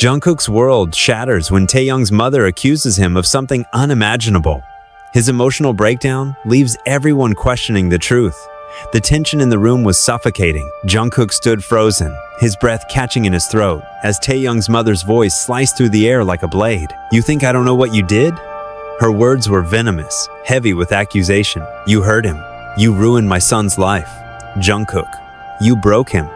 Jungkook's world shatters when Taehyung's mother accuses him of something unimaginable. His emotional breakdown leaves everyone questioning the truth. The tension in the room was suffocating. Jungkook stood frozen, his breath catching in his throat, as Taehyung's mother's voice sliced through the air like a blade. "You think I don't know what you did?" Her words were venomous, heavy with accusation. "You hurt him. You ruined my son's life. Jungkook, you broke him."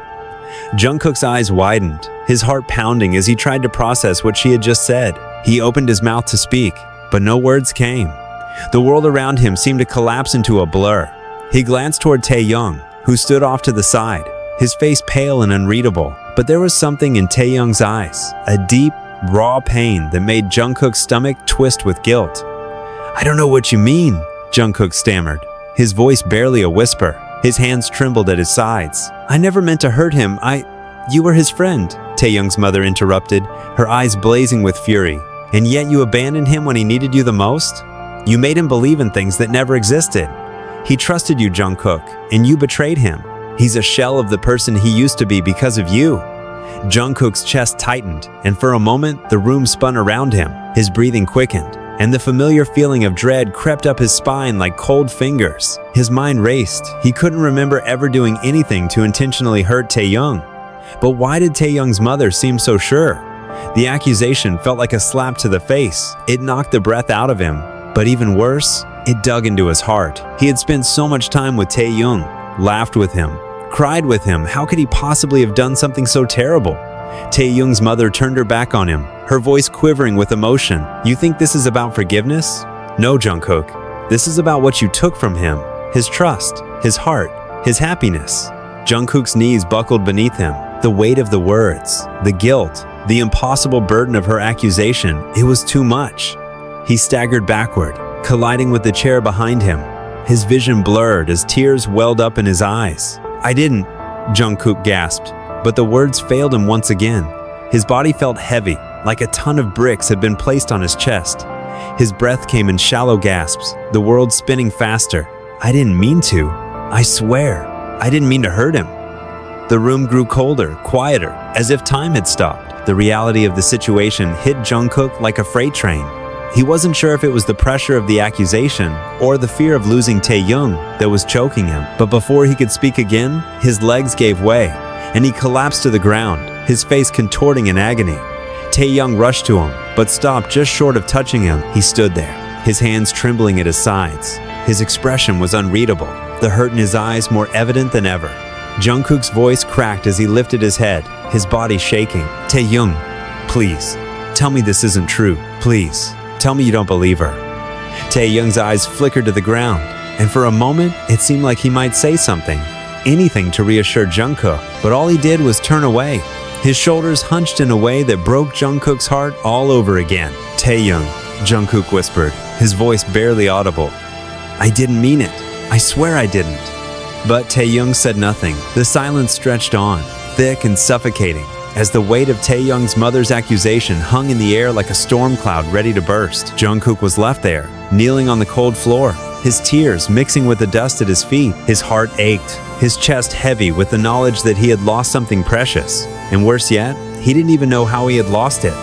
Jungkook's eyes widened, his heart pounding as he tried to process what she had just said. He opened his mouth to speak, but no words came. The world around him seemed to collapse into a blur. He glanced toward Taehyung, who stood off to the side, his face pale and unreadable. But there was something in Taehyung's eyes, a deep, raw pain that made Jungkook's stomach twist with guilt. "I don't know what you mean," Jungkook stammered, his voice barely a whisper. His hands trembled at his sides. "I never meant to hurt him. You were his friend," Taehyung's mother interrupted, her eyes blazing with fury. "And yet you abandoned him when he needed you the most? You made him believe in things that never existed. He trusted you, Jungkook, and you betrayed him. He's a shell of the person he used to be because of you." Jungkook's chest tightened, and for a moment, the room spun around him. His breathing quickened, and the familiar feeling of dread crept up his spine like cold fingers. His mind raced. He couldn't remember ever doing anything to intentionally hurt Taehyung. But why did Taehyung's mother seem so sure? The accusation felt like a slap to the face. It knocked the breath out of him. But even worse, it dug into his heart. He had spent so much time with Taehyung, laughed with him, cried with him. How could he possibly have done something so terrible? Taehyung's mother turned her back on him, her voice quivering with emotion. "You think this is about forgiveness? No, Jungkook. This is about what you took from him. His trust, his heart, his happiness." Jungkook's knees buckled beneath him. The weight of the words, the guilt, the impossible burden of her accusation, it was too much. He staggered backward, colliding with the chair behind him. His vision blurred as tears welled up in his eyes. "I didn't," Jungkook gasped, but the words failed him once again. His body felt heavy, like a ton of bricks had been placed on his chest. His breath came in shallow gasps, the world spinning faster. "I didn't mean to. I swear. I didn't mean to hurt him." The room grew colder, quieter, as if time had stopped. The reality of the situation hit Jungkook like a freight train. He wasn't sure if it was the pressure of the accusation or the fear of losing Taehyung that was choking him. But before he could speak again, his legs gave way, and he collapsed to the ground, his face contorting in agony. Taehyung rushed to him, but stopped just short of touching him. He stood there, his hands trembling at his sides. His expression was unreadable, the hurt in his eyes more evident than ever. Jungkook's voice cracked as he lifted his head, his body shaking. "Taehyung, please, tell me this isn't true. Please, tell me you don't believe her." Taehyung's eyes flickered to the ground, and for a moment, it seemed like he might say something, anything to reassure Jungkook, but all he did was turn away. His shoulders hunched in a way that broke Jungkook's heart all over again. "Taehyung," Jungkook whispered, his voice barely audible. "I didn't mean it. I swear I didn't." But Taehyung said nothing. The silence stretched on, thick and suffocating, as the weight of Taehyung's mother's accusation hung in the air like a storm cloud ready to burst. Jungkook was left there, kneeling on the cold floor, his tears mixing with the dust at his feet. His heart ached, his chest heavy with the knowledge that he had lost something precious. And worse yet, he didn't even know how he had lost it.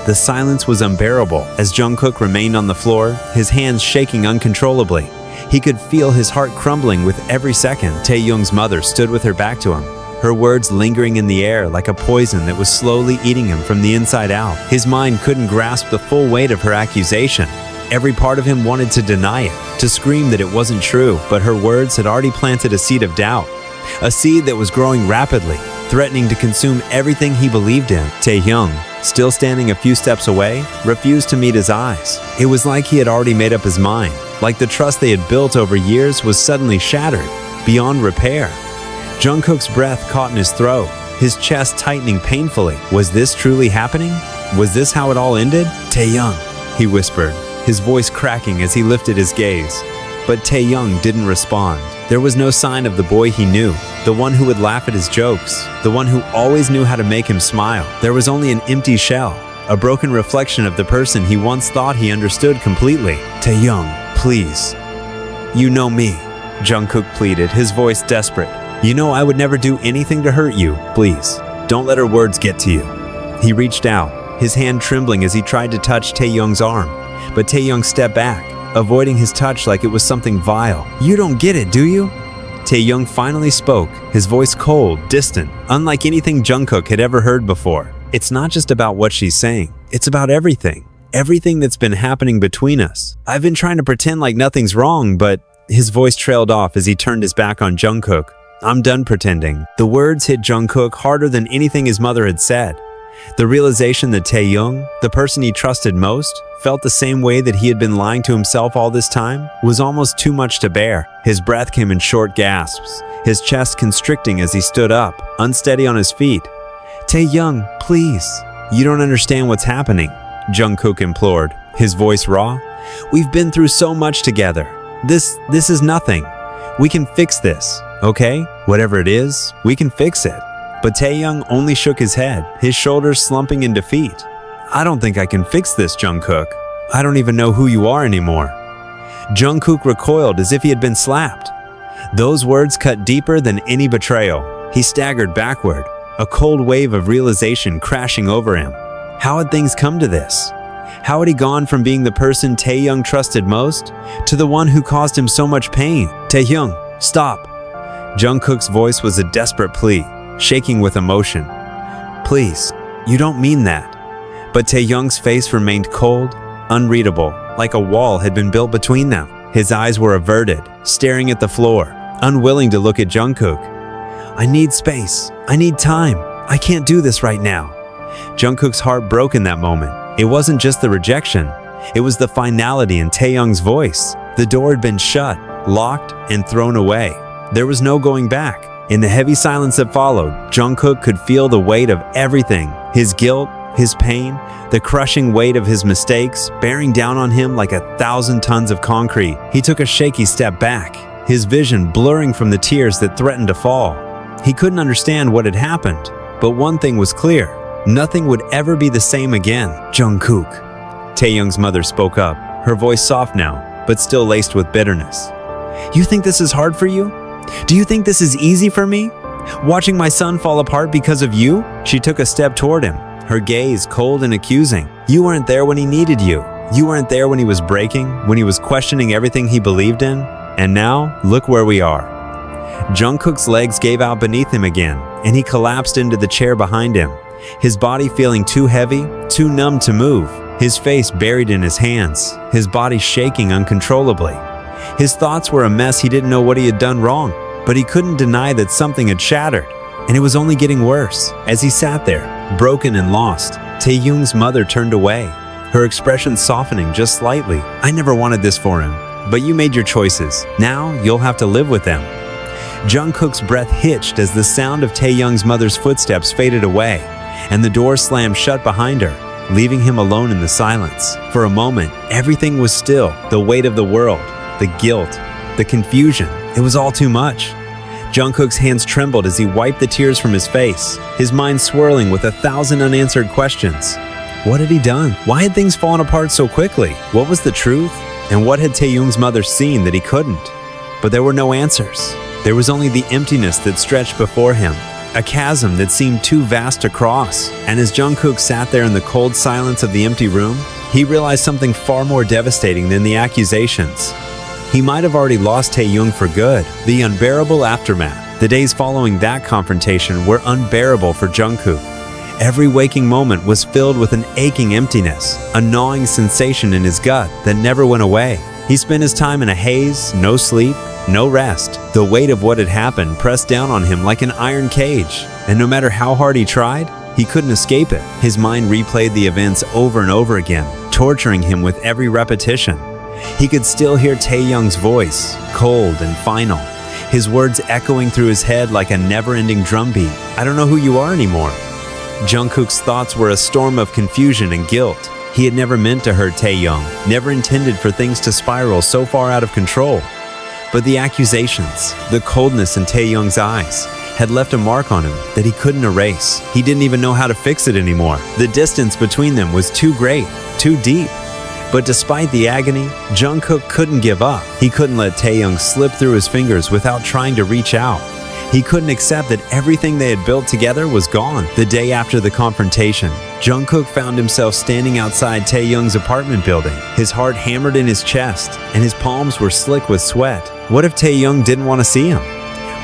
The silence was unbearable as Jungkook remained on the floor, his hands shaking uncontrollably. He could feel his heart crumbling with every second. Taehyung's mother stood with her back to him, her words lingering in the air like a poison that was slowly eating him from the inside out. His mind couldn't grasp the full weight of her accusation. Every part of him wanted to deny it, to scream that it wasn't true, but her words had already planted a seed of doubt, a seed that was growing rapidly, threatening to consume everything he believed in. Taehyung, still standing a few steps away, refused to meet his eyes. It was like he had already made up his mind, like the trust they had built over years was suddenly shattered, beyond repair. Jungkook's breath caught in his throat, his chest tightening painfully. Was this truly happening? Was this how it all ended? "Taehyung," he whispered, his voice cracking as he lifted his gaze. But Taehyung didn't respond. There was no sign of the boy he knew, the one who would laugh at his jokes, the one who always knew how to make him smile. There was only an empty shell, a broken reflection of the person he once thought he understood completely. "Taehyung, please. You know me," Jungkook pleaded, his voice desperate. "You know I would never do anything to hurt you. Please, don't let her words get to you." He reached out, his hand trembling as he tried to touch Taehyung's arm. But Taehyung stepped back, avoiding his touch like it was something vile. "You don't get it, do you?" Taehyung finally spoke, his voice cold, distant, unlike anything Jungkook had ever heard before. "It's not just about what she's saying. It's about everything. Everything that's been happening between us. I've been trying to pretend like nothing's wrong, but..." His voice trailed off as he turned his back on Jungkook. "I'm done pretending." The words hit Jungkook harder than anything his mother had said. The realization that Taehyung, the person he trusted most, felt the same way that he had been lying to himself all this time was almost too much to bear. His breath came in short gasps, his chest constricting as he stood up, unsteady on his feet. "Taehyung, please. You don't understand what's happening," Jungkook implored, his voice raw. "We've been through so much together. This is nothing. We can fix this, okay? Whatever it is, we can fix it." But Taehyung only shook his head, his shoulders slumping in defeat. "I don't think I can fix this, Jungkook. I don't even know who you are anymore." Jungkook recoiled as if he had been slapped. Those words cut deeper than any betrayal. He staggered backward, a cold wave of realization crashing over him. How had things come to this? How had he gone from being the person Taehyung trusted most to the one who caused him so much pain? "Taehyung, stop." Jungkook's voice was a desperate plea, shaking with emotion. "Please, you don't mean that." But Taehyung's face remained cold, unreadable, like a wall had been built between them. His eyes were averted, staring at the floor, unwilling to look at Jungkook. "I need space. I need time. I can't do this right now." Jungkook's heart broke in that moment. It wasn't just the rejection. It was the finality in Taehyung's voice. The door had been shut, locked, and thrown away. There was no going back. In the heavy silence that followed, Jungkook could feel the weight of everything. His guilt, his pain, the crushing weight of his mistakes, bearing down on him like 1,000 tons of concrete. He took a shaky step back, his vision blurring from the tears that threatened to fall. He couldn't understand what had happened, but one thing was clear. Nothing would ever be the same again. "Jungkook," Taehyung's mother spoke up, her voice soft now, but still laced with bitterness. "You think this is hard for you? Do you think this is easy for me? Watching my son fall apart because of you?" She took a step toward him, her gaze cold and accusing. "You weren't there when he needed you. You weren't there when he was breaking, when he was questioning everything he believed in. And now, look where we are." Jungkook's legs gave out beneath him again, and he collapsed into the chair behind him, his body feeling too heavy, too numb to move, his face buried in his hands, his body shaking uncontrollably. His thoughts were a mess. He didn't know what he had done wrong, but he couldn't deny that something had shattered, and it was only getting worse. As he sat there, broken and lost, Taehyung's mother turned away, her expression softening just slightly. "I never wanted this for him, but you made your choices. Now you'll have to live with them." Jungkook's breath hitched as the sound of Taehyung's mother's footsteps faded away, and the door slammed shut behind her, leaving him alone in the silence. For a moment, everything was still. The weight of the world, the guilt, the confusion. It was all too much. Jungkook's hands trembled as he wiped the tears from his face, his mind swirling with 1,000 unanswered questions. What had he done? Why had things fallen apart so quickly? What was the truth? And what had Taehyung's mother seen that he couldn't? But there were no answers. There was only the emptiness that stretched before him, a chasm that seemed too vast to cross. And as Jungkook sat there in the cold silence of the empty room, he realized something far more devastating than the accusations. He might have already lost Taehyung for good. The unbearable aftermath. The days following that confrontation were unbearable for Jungkook. Every waking moment was filled with an aching emptiness, a gnawing sensation in his gut that never went away. He spent his time in a haze, no sleep, no rest. The weight of what had happened pressed down on him like an iron cage, and no matter how hard he tried, he couldn't escape it. His mind replayed the events over and over again, torturing him with every repetition. He could still hear Taehyung's voice, cold and final, his words echoing through his head like a never-ending drumbeat. "I don't know who you are anymore." Jungkook's thoughts were a storm of confusion and guilt. He had never meant to hurt Taehyung, never intended for things to spiral so far out of control. But the accusations, the coldness in Taehyung's eyes, had left a mark on him that he couldn't erase. He didn't even know how to fix it anymore. The distance between them was too great, too deep. But despite the agony, Jungkook couldn't give up. He couldn't let Taehyung slip through his fingers without trying to reach out. He couldn't accept that everything they had built together was gone. The day after the confrontation, Jungkook found himself standing outside Taehyung's apartment building, his heart hammered in his chest, and his palms were slick with sweat. What if Taehyung didn't want to see him?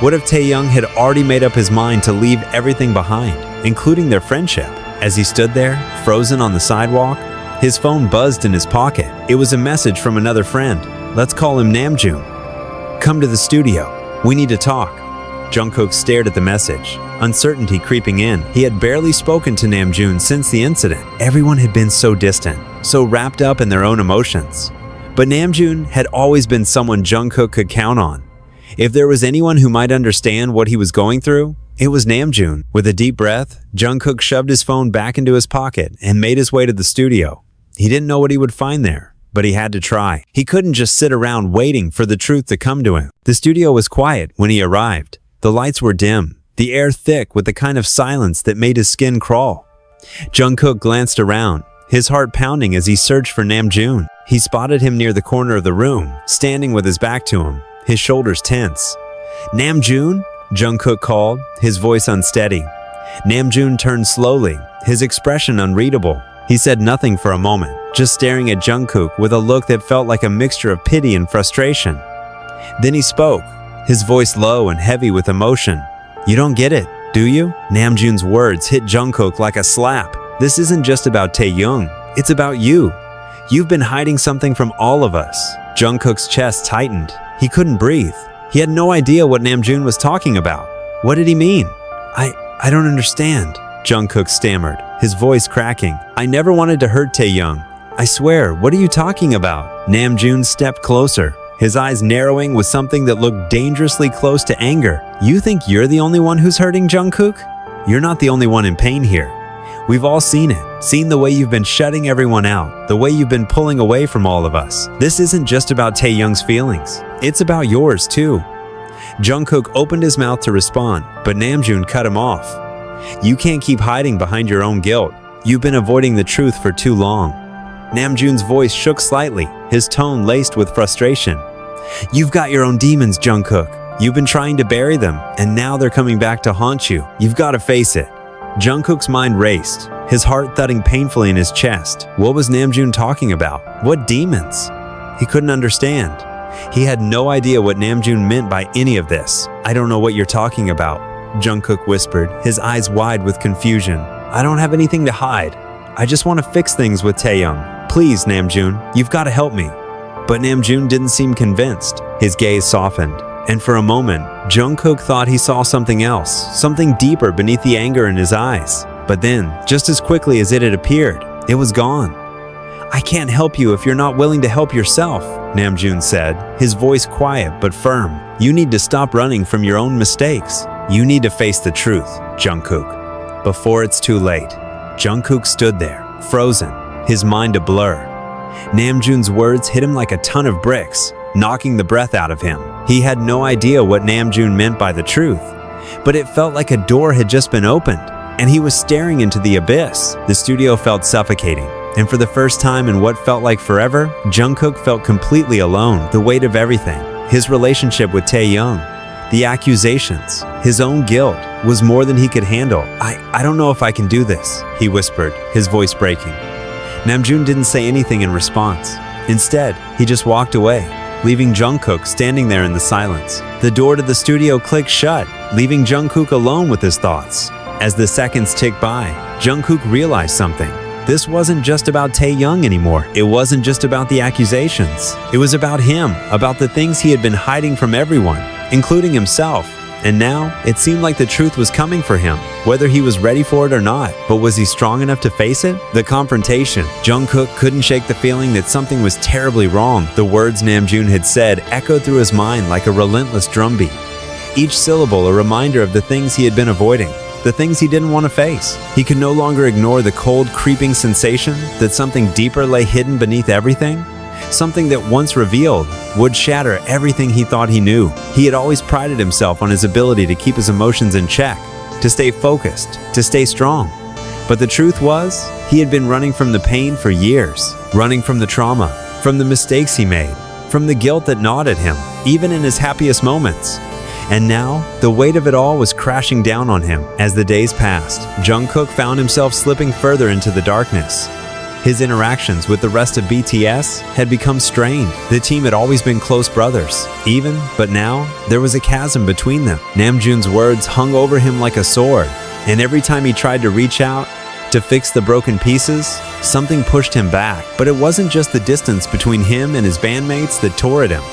What if Taehyung had already made up his mind to leave everything behind, including their friendship? As he stood there, frozen on the sidewalk, his phone buzzed in his pocket. It was a message from another friend. Let's call him Namjoon. Come to the studio. We need to talk. Jungkook stared at the message, uncertainty creeping in. He had barely spoken to Namjoon since the incident. Everyone had been so distant, so wrapped up in their own emotions. But Namjoon had always been someone Jungkook could count on. If there was anyone who might understand what he was going through, it was Namjoon. With a deep breath, Jungkook shoved his phone back into his pocket and made his way to the studio. He didn't know what he would find there, but he had to try. He couldn't just sit around waiting for the truth to come to him. The studio was quiet when he arrived. The lights were dim, the air thick with the kind of silence that made his skin crawl. Jungkook glanced around, his heart pounding as he searched for Namjoon. He spotted him near the corner of the room, standing with his back to him, his shoulders tense. Namjoon? Jungkook called, his voice unsteady. Namjoon turned slowly, his expression unreadable. He said nothing for a moment, just staring at Jungkook with a look that felt like a mixture of pity and frustration. Then he spoke, his voice low and heavy with emotion. You don't get it, do you? Namjoon's words hit Jungkook like a slap. This isn't just about Taehyung, it's about you. You've been hiding something from all of us. Jungkook's chest tightened. He couldn't breathe. He had no idea what Namjoon was talking about. What did he mean? I don't understand, Jungkook stammered, his voice cracking. I never wanted to hurt Taehyung. I swear, what are you talking about? Namjoon stepped closer, his eyes narrowing with something that looked dangerously close to anger. You think you're the only one who's hurting Jungkook? You're not the only one in pain here. We've all seen it, seen the way you've been shutting everyone out, the way you've been pulling away from all of us. This isn't just about Taehyung's feelings, it's about yours too. Jungkook opened his mouth to respond, but Namjoon cut him off. You can't keep hiding behind your own guilt. You've been avoiding the truth for too long. Namjoon's voice shook slightly, his tone laced with frustration. You've got your own demons, Jungkook. You've been trying to bury them, and now they're coming back to haunt you. You've got to face it. Jungkook's mind raced, his heart thudding painfully in his chest. What was Namjoon talking about? What demons? He couldn't understand. He had no idea what Namjoon meant by any of this. I don't know what you're talking about, Jungkook whispered, his eyes wide with confusion. I don't have anything to hide. I just want to fix things with Taehyung. Please, Namjoon, you've got to help me. But Namjoon didn't seem convinced. His gaze softened, and for a moment, Jungkook thought he saw something else, something deeper beneath the anger in his eyes. But then, just as quickly as it had appeared, it was gone. I can't help you if you're not willing to help yourself, Namjoon said, his voice quiet but firm. You need to stop running from your own mistakes. You need to face the truth, Jungkook. Before it's too late. Jungkook stood there, frozen, his mind a blur. Namjoon's words hit him like a ton of bricks, knocking the breath out of him. He had no idea what Namjoon meant by the truth, but it felt like a door had just been opened, and he was staring into the abyss. The studio felt suffocating, and for the first time in what felt like forever, Jungkook felt completely alone. The weight of everything, his relationship with Taehyung, the accusations, his own guilt, was more than he could handle. I don't know if I can do this, he whispered, his voice breaking. Namjoon didn't say anything in response. Instead, he just walked away, leaving Jungkook standing there in the silence. The door to the studio clicked shut, leaving Jungkook alone with his thoughts. As the seconds ticked by, Jungkook realized something. This wasn't just about Taehyung anymore. It wasn't just about the accusations. It was about him, about the things he had been hiding from everyone, including himself. And now, it seemed like the truth was coming for him, whether he was ready for it or not. But was he strong enough to face it? The confrontation. Jungkook couldn't shake the feeling that something was terribly wrong. The words Namjoon had said echoed through his mind like a relentless drumbeat. Each syllable a reminder of the things he had been avoiding, the things he didn't want to face. He could no longer ignore the cold, creeping sensation that something deeper lay hidden beneath everything. Something that once revealed would shatter everything he thought he knew. He had always prided himself on his ability to keep his emotions in check, to stay focused, to stay strong. But the truth was, he had been running from the pain for years, running from the trauma, from the mistakes he made, from the guilt that gnawed at him, even in his happiest moments. And now, the weight of it all was crashing down on him. As the days passed, Jungkook found himself slipping further into the darkness. His interactions with the rest of BTS had become strained. The team had always been close brothers, but now, there was a chasm between them. Namjoon's words hung over him like a sword, and every time he tried to reach out to fix the broken pieces, something pushed him back. But it wasn't just the distance between him and his bandmates that tore at him.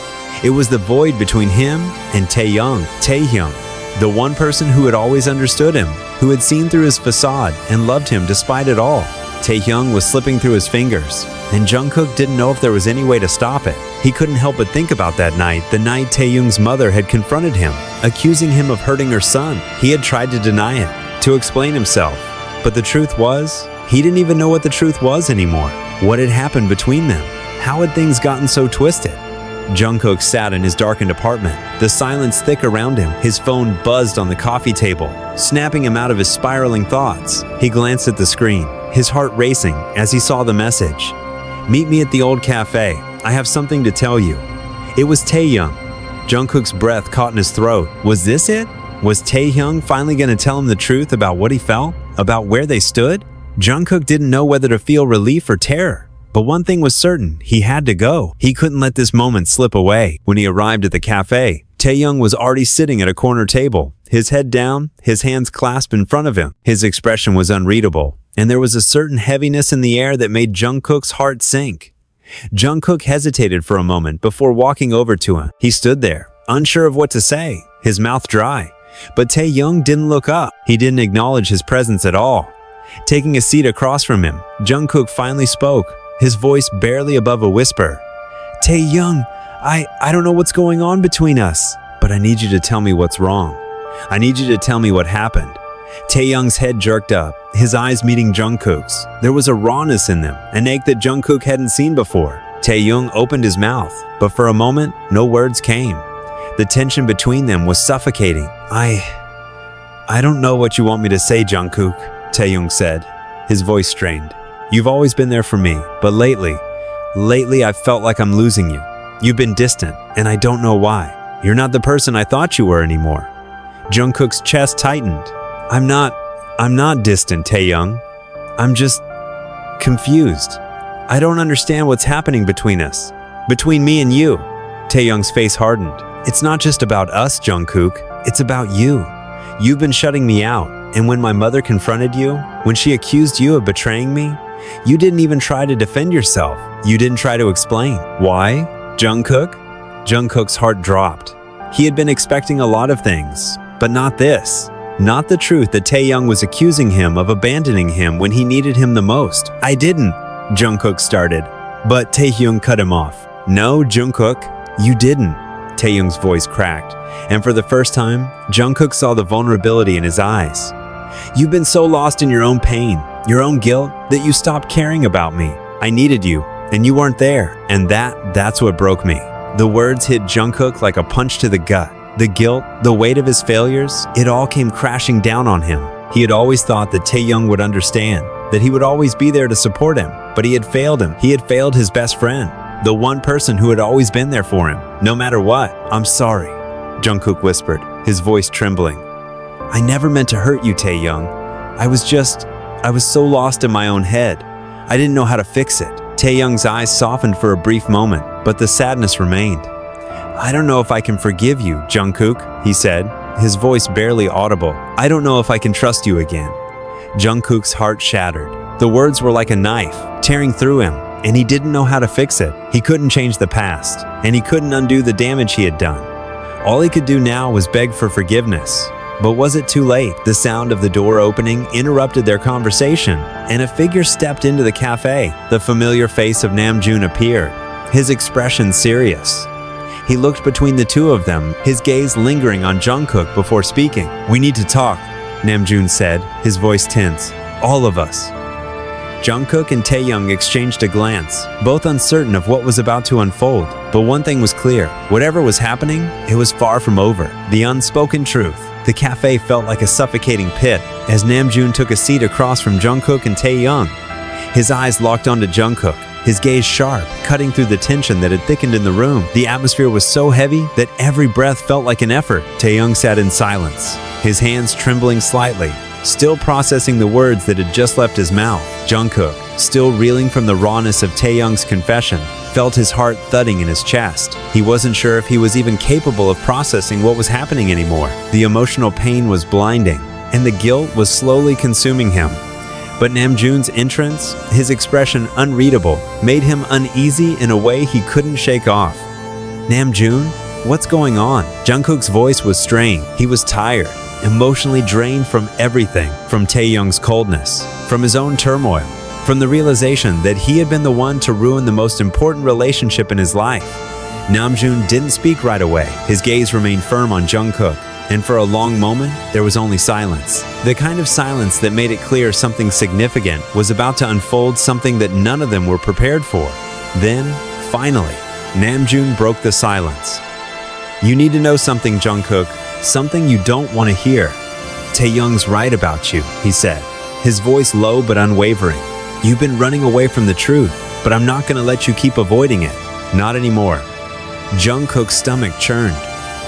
It was the void between him and Taehyung, the one person who had always understood him, who had seen through his facade and loved him despite it all. Taehyung was slipping through his fingers, and Jungkook didn't know if there was any way to stop it. He couldn't help but think about that night, the night Taehyung's mother had confronted him, accusing him of hurting her son. He had tried to deny it, to explain himself. But the truth was, he didn't even know what the truth was anymore. What had happened between them? How had things gotten so twisted? Jungkook sat in his darkened apartment, the silence thick around him. His phone buzzed on the coffee table, snapping him out of his spiraling thoughts. He glanced at the screen, his heart racing as he saw the message. "Meet me at the old cafe. I have something to tell you." It was Taehyung. Jungkook's breath caught in his throat. Was this it? Was Taehyung finally going to tell him the truth about what he felt? About where they stood? Jungkook didn't know whether to feel relief or terror. But one thing was certain, he had to go. He couldn't let this moment slip away. When he arrived at the cafe, Taehyung was already sitting at a corner table, his head down, his hands clasped in front of him. His expression was unreadable, and there was a certain heaviness in the air that made Jungkook's heart sink. Jungkook hesitated for a moment before walking over to him. He stood there, unsure of what to say, his mouth dry. But Taehyung didn't look up. He didn't acknowledge his presence at all. Taking a seat across from him, Jungkook finally spoke, his voice barely above a whisper. "Taehyung, I don't know what's going on between us, but I need you to tell me what's wrong. I need you to tell me what happened." Taehyung's head jerked up, his eyes meeting Jungkook's. There was a rawness in them, an ache that Jungkook hadn't seen before. Taehyung opened his mouth, but for a moment, no words came. The tension between them was suffocating. I don't know what you want me to say, Jungkook, Taehyung said, his voice strained. "You've always been there for me, but lately I've felt like I'm losing you. You've been distant, and I don't know why. You're not the person I thought you were anymore." Jungkook's chest tightened. I'm not distant, Taehyung. I'm just confused. I don't understand what's happening between us. Between me and you." Taehyung's face hardened. "It's not just about us, Jungkook. It's about you. You've been shutting me out. And when my mother confronted you, when she accused you of betraying me, you didn't even try to defend yourself. You didn't try to explain. Why? Jungkook?" Jungkook's heart dropped. He had been expecting a lot of things, but not this. Not the truth that Taehyung was accusing him of abandoning him when he needed him the most. "I didn't," Jungkook started, but Taehyung cut him off. "No, Jungkook, you didn't." Taehyung's voice cracked, and for the first time, Jungkook saw the vulnerability in his eyes. "You've been so lost in your own pain, your own guilt, that you stopped caring about me. I needed you, and you weren't there, and that's what broke me." The words hit Jungkook like a punch to the gut. The guilt, the weight of his failures, it all came crashing down on him. He had always thought that Taehyung would understand, that he would always be there to support him, but he had failed him. He had failed his best friend, the one person who had always been there for him, no matter what. "I'm sorry," Jungkook whispered, his voice trembling. "I never meant to hurt you, Taehyung. I was so lost in my own head. I didn't know how to fix it." Taehyung's eyes softened for a brief moment, but the sadness remained. "I don't know if I can forgive you, Jungkook," he said, his voice barely audible. "I don't know if I can trust you again." Jungkook's heart shattered. The words were like a knife, tearing through him, and he didn't know how to fix it. He couldn't change the past, and he couldn't undo the damage he had done. All he could do now was beg for forgiveness. But was it too late? The sound of the door opening interrupted their conversation, and a figure stepped into the cafe. The familiar face of Namjoon appeared, his expression serious. He looked between the two of them, his gaze lingering on Jungkook before speaking. "We need to talk," Namjoon said, his voice tense. "All of us." Jungkook and Taehyung exchanged a glance, both uncertain of what was about to unfold. But one thing was clear. Whatever was happening, it was far from over. The unspoken truth. The cafe felt like a suffocating pit as Namjoon took a seat across from Jungkook and Taehyung. His eyes locked onto Jungkook, his gaze sharp, cutting through the tension that had thickened in the room. The atmosphere was so heavy that every breath felt like an effort. Taehyung sat in silence, his hands trembling slightly, still processing the words that had just left his mouth. Jungkook, still reeling from the rawness of Taehyung's confession, felt his heart thudding in his chest. He wasn't sure if he was even capable of processing what was happening anymore. The emotional pain was blinding, and the guilt was slowly consuming him. But Namjoon's entrance, his expression unreadable, made him uneasy in a way he couldn't shake off. "Namjoon, what's going on?" Jungkook's voice was strained. He was tired, emotionally drained from everything, from Taehyung's coldness, from his own turmoil, from the realization that he had been the one to ruin the most important relationship in his life. Namjoon didn't speak right away. His gaze remained firm on Jungkook, and for a long moment, there was only silence. The kind of silence that made it clear something significant was about to unfold, something that none of them were prepared for. Then, finally, Namjoon broke the silence. "You need to know something, Jungkook, something you don't want to hear. Taehyung's right about you," he said, his voice low but unwavering. "You've been running away from the truth, but I'm not going to let you keep avoiding it. Not anymore." Jungkook's stomach churned.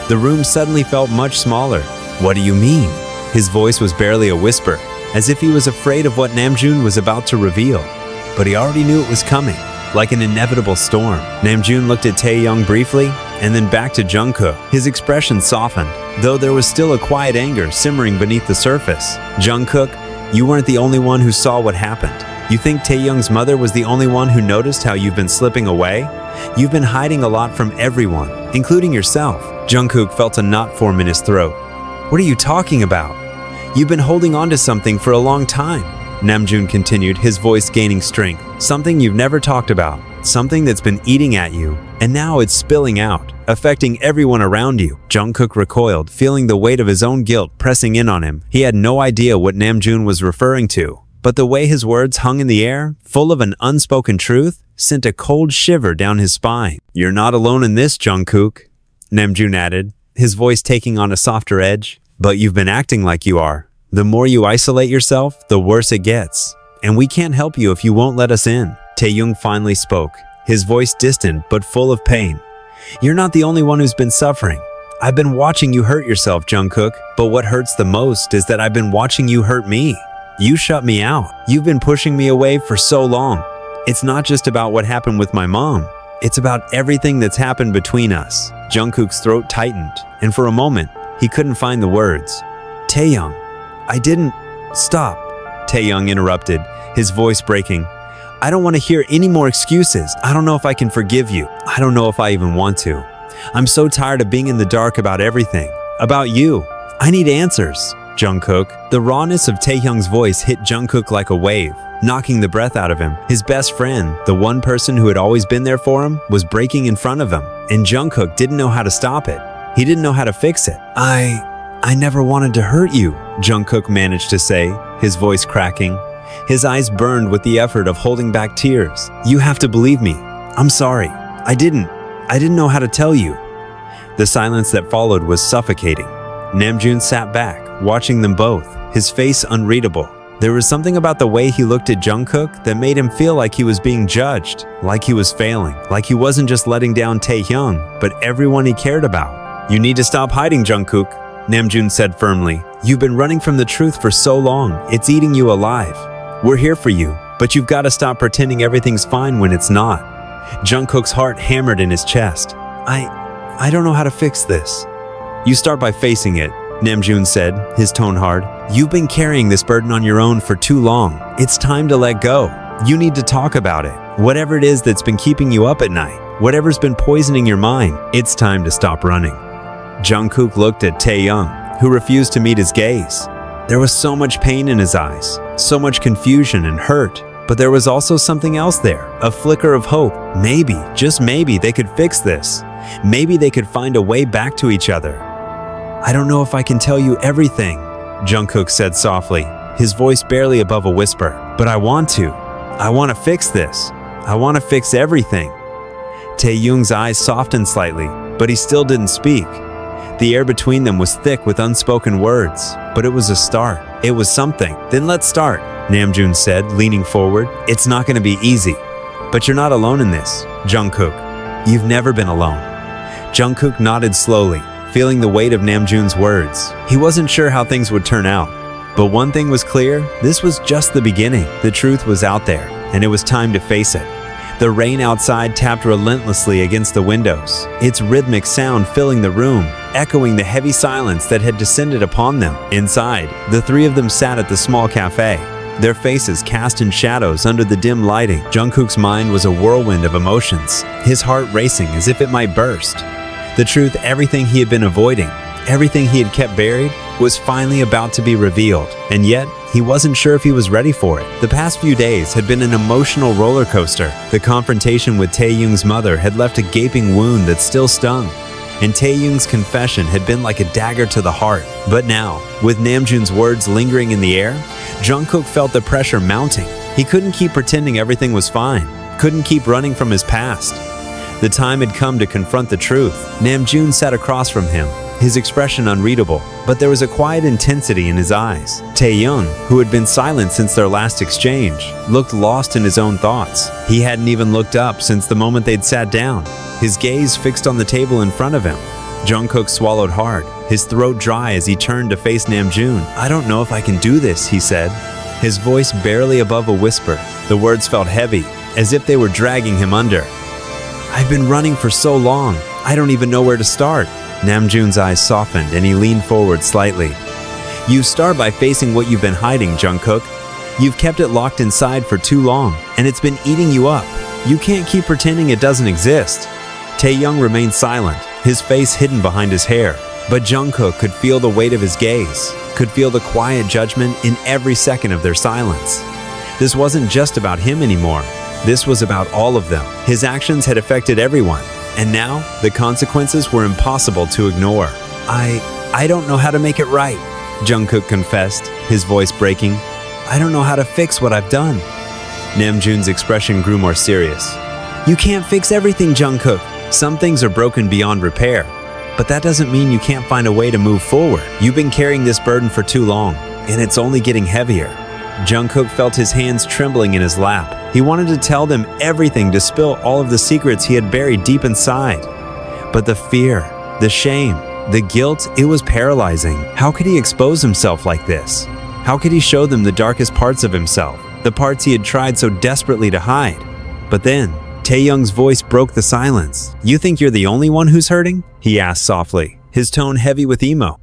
The room suddenly felt much smaller. "What do you mean?" His voice was barely a whisper, as if he was afraid of what Namjoon was about to reveal. But he already knew it was coming, like an inevitable storm. Namjoon looked at Taehyung briefly, and then back to Jungkook. His expression softened, though there was still a quiet anger simmering beneath the surface. "Jungkook, you weren't the only one who saw what happened. You think Taehyung's mother was the only one who noticed how you've been slipping away? You've been hiding a lot from everyone, including yourself." Jungkook felt a knot form in his throat. "What are you talking about? You've been holding on to something for a long time," Namjoon continued, his voice gaining strength. "Something you've never talked about, something that's been eating at you, and now it's spilling out, affecting everyone around you." Jungkook recoiled, feeling the weight of his own guilt pressing in on him. He had no idea what Namjoon was referring to, but the way his words hung in the air, full of an unspoken truth, sent a cold shiver down his spine. "You're not alone in this, Jungkook," Namjoon added, his voice taking on a softer edge. "But you've been acting like you are. The more you isolate yourself, the worse it gets. And we can't help you if you won't let us in." Taehyung finally spoke, his voice distant but full of pain. "You're not the only one who's been suffering. I've been watching you hurt yourself, Jungkook, but what hurts the most is that I've been watching you hurt me. You shut me out. You've been pushing me away for so long. It's not just about what happened with my mom. It's about everything that's happened between us." Jungkook's throat tightened, and for a moment, he couldn't find the words. "Taehyung, I didn't..." "Stop," Taehyung interrupted, his voice breaking. "I don't want to hear any more excuses. I don't know if I can forgive you. I don't know if I even want to. I'm so tired of being in the dark about everything. About you. I need answers." Jungkook. The rawness of Taehyung's voice hit Jungkook like a wave, knocking the breath out of him. His best friend, the one person who had always been there for him, was breaking in front of him, and Jungkook didn't know how to stop it. He didn't know how to fix it. I never wanted to hurt you," Jungkook managed to say, his voice cracking. His eyes burned with the effort of holding back tears. "You have to believe me. I'm sorry. I didn't know how to tell you." The silence that followed was suffocating. Namjoon sat back, watching them both, his face unreadable. There was something about the way he looked at Jungkook that made him feel like he was being judged, like he was failing, like he wasn't just letting down Taehyung, but everyone he cared about. "You need to stop hiding, Jungkook," Namjoon said firmly. "You've been running from the truth for so long, it's eating you alive. We're here for you, but you've got to stop pretending everything's fine when it's not." Jungkook's heart hammered in his chest. I don't know how to fix this." "You start by facing it," Namjoon said, his tone hard. "You've been carrying this burden on your own for too long. It's time to let go. You need to talk about it. Whatever it is that's been keeping you up at night, whatever's been poisoning your mind, it's time to stop running." Jungkook looked at Taehyung, who refused to meet his gaze. There was so much pain in his eyes, so much confusion and hurt, but there was also something else there, a flicker of hope. Maybe, just maybe, they could fix this. Maybe they could find a way back to each other. "I don't know if I can tell you everything," Jungkook said softly, his voice barely above a whisper. "But I want to. I want to fix this. I want to fix everything." Taehyung's eyes softened slightly, but he still didn't speak. The air between them was thick with unspoken words, but it was a start. It was something. "Then let's start," Namjoon said, leaning forward. "It's not going to be easy. But you're not alone in this, Jungkook. You've never been alone. Jungkook nodded slowly, feeling the weight of Namjoon's words. He wasn't sure how things would turn out. But one thing was clear, this was just the beginning. The truth was out there, and it was time to face it. The rain outside tapped relentlessly against the windows, its rhythmic sound filling the room, echoing the heavy silence that had descended upon them. Inside, the three of them sat at the small cafe, their faces cast in shadows under the dim lighting. Jungkook's mind was a whirlwind of emotions, his heart racing as if it might burst. The truth, everything he had been avoiding, everything he had kept buried, was finally about to be revealed, and yet he wasn't sure if he was ready for it. The past few days had been an emotional roller coaster. The confrontation with Taehyung's mother had left a gaping wound that still stung, and Taehyung's confession had been like a dagger to the heart. But now, with Namjoon's words lingering in the air, Jungkook felt the pressure mounting. He couldn't keep pretending everything was fine, couldn't keep running from his past. The time had come to confront the truth. Namjoon sat across from him, his expression unreadable, but there was a quiet intensity in his eyes. Taehyung, who had been silent since their last exchange, looked lost in his own thoughts. He hadn't even looked up since the moment they'd sat down, his gaze fixed on the table in front of him. Jungkook swallowed hard, his throat dry as he turned to face Namjoon. "I don't know if I can do this," he said, his voice barely above a whisper. The words felt heavy, as if they were dragging him under. "I've been running for so long, I don't even know where to start." Namjoon's eyes softened and he leaned forward slightly. "You start by facing what you've been hiding, Jungkook. You've kept it locked inside for too long, and it's been eating you up. You can't keep pretending it doesn't exist." Taehyung remained silent, his face hidden behind his hair. But Jungkook could feel the weight of his gaze, could feel the quiet judgment in every second of their silence. This wasn't just about him anymore. This was about all of them. His actions had affected everyone, and now the consequences were impossible to ignore. I don't know how to make it right," Jungkook confessed, his voice breaking. "I don't know how to fix what I've done." Namjoon's expression grew more serious. "You can't fix everything, Jungkook. Some things are broken beyond repair. But that doesn't mean you can't find a way to move forward. You've been carrying this burden for too long, and it's only getting heavier." Jungkook felt his hands trembling in his lap. He wanted to tell them everything, to spill all of the secrets he had buried deep inside. But the fear, the shame, the guilt, it was paralyzing. How could he expose himself like this? How could he show them the darkest parts of himself, the parts he had tried so desperately to hide? But then, Taehyung's voice broke the silence. "You think you're the only one who's hurting?" he asked softly, his tone heavy with emo.